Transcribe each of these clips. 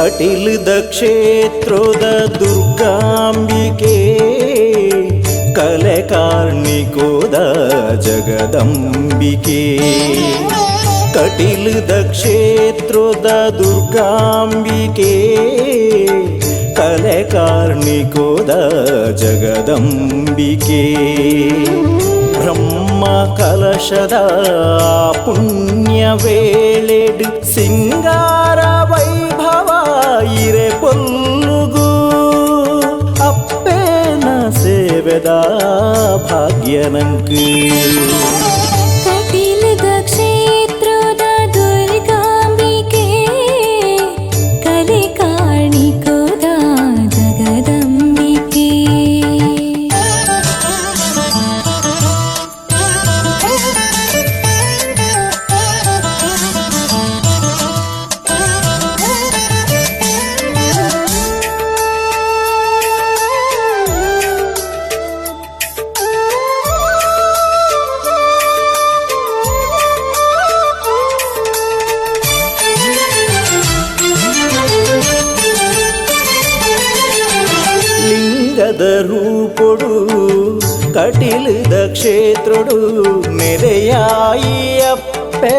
ಕಟಿಲದ ಕ್ಷೇತ್ರದ ದುರ್ಗಾಂಬಿಕೆ ಕಲೆ ಕಾರ್ಣಿಕೋದ ಜಗದಂಬಿಕೆ. ಕಟಿಲದ ಕ್ಷೇತ್ರದ ದುರ್ಗಾಂಬಿಕೆ ಕಲೆ ಕಾರ್ಣಿಕೋದ ಜಗದಂಬಿಕೆ. ಬ್ರಹ್ಮ ಕಲಶದ ಪುಣ್ಯ ವೇಳೆಡು ಸಿಂಗಾರ ವೈಭವ ಇರೆ ಪೊಲ್ಲುಗು ಅಪ್ಪೇನ ಸೇವೆದ ಭಾಗ್ಯ ನಂಕು. ಕಟಿಲದ ಕ್ಷೇತ್ರದ ದುರ್ಗಾಂಬಿಕೆ ಕಲೆ ಕಾರ್ಣಿಕೋದ ಜಗದಂಬಿಕೆ. ಲಿಂಗದ ರೂಪೊಡು ಕಟಿಲದ ಕ್ಷೇತ್ರೊಡು ನೆರೆಯಾಯಿ ಅಪ್ಪೆ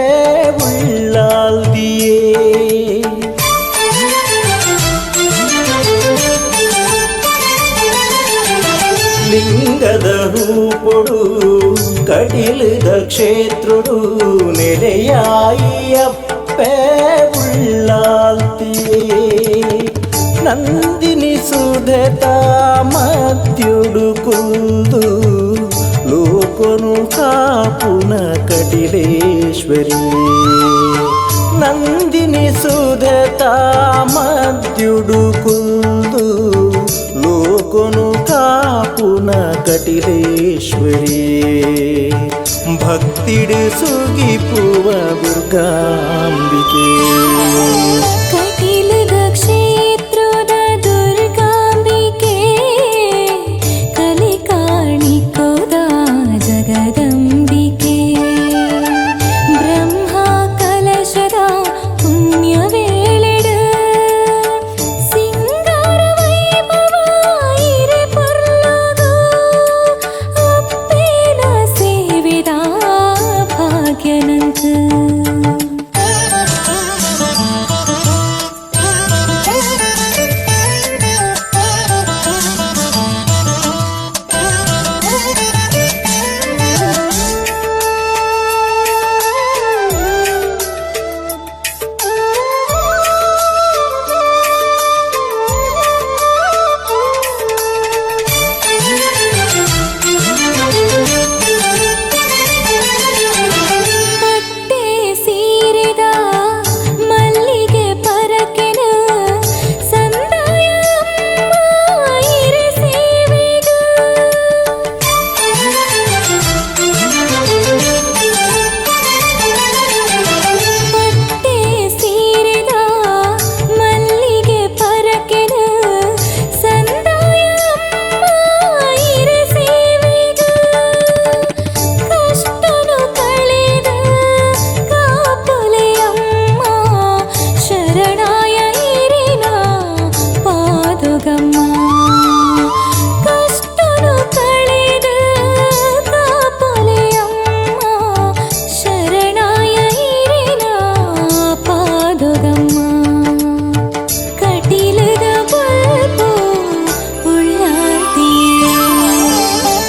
ಉಳ್ಳಾಲ್ದಿಯೇ. ಲಿಂಗದ ರೂಪೊಡು ಕಟಿಲದ ಕ್ಷೇತ್ರೊಡು ನೆರೆಯಾಯಿ ಅಪ್ಪೆ ಉಳ್ಳಾಲ್ದಿಯೇ. ನಂದಿನಿ ಸುಧತ ಮಧ್ಯುಡು ಕುಲ್ದು ಲೋಕನು ಕಾಪುನ ಕಟಿಲೇಶ್ವರಿ. ನಂದಿನಿ ಸುಧತ ಮಧ್ಯುಡು ಕುಲ್ದು ಲೋಕನು ಕಾಪುನ ಕಟಿಲೇಶ್ವರಿ. ಭಕ್ತಿಡು ಸುಗಿಪುವ ದುರ್ಗಾಂಬಿಕೆ. ಕಟಿಲದ ಕ್ಷೇತ್ರದ ದುರ್ಗಾಂಬಿಕೆ ಕಲೆ ಕಾರ್ಣಿಕೋದ ಜಗದಂಬಿಕೆ. ಬ್ರಹ್ಮ ಕಲಶದ ಪುಣ್ಯ ವೇಳೆಡು ಸಿಂಗಾರ ವೈಭವ ಇರೆ ಪೊಲ್ಲುಗು ಅಪ್ಪೇನ ಸೇವೆದ ಭಾಗ್ಯ ನಂಕು.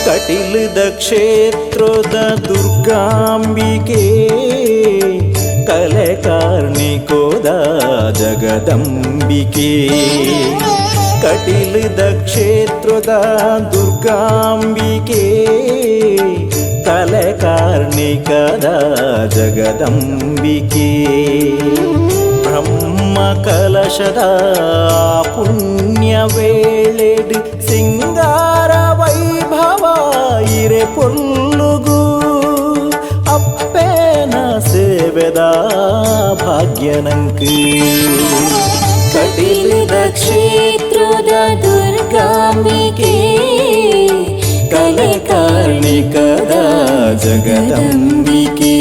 ಕಟಿಲದ ಕ್ಷೇತ್ರದ ದುರ್ಗಾಂಬಿಕೆ ಕಲೆ ಕಾರ್ಣಿಕೋದ ಜಗದಂಬಿಕೆ. ಕಟಿಲದ ಕ್ಷೇತ್ರದ ದುರ್ಗಾಂಬಿಕೆ ಕಲೆ ಕಾರ್ಣಿಕದ ಜಗದಂಬಿಕೆ. ಬ್ರಹ್ಮ ಕಲಶದ ಪುಣ್ಯ ವೇಳೆಡು ಸಿಂಗಾರ ವೈಭವ ಇರೆ ಪೊಲ್ಲುಗು ಅಪ್ಪೇನ ಸೇವೆದ ಭಾಗ್ಯ ನಂಕು. ಕಟಿಲದ ಕ್ಷೇತ್ರದ ದುರ್ಗಾಂಬಿಕೆ ಕಲೆ ಕಾರ್ಣಿಕದ ಜಗದಂಬಿಕೆ.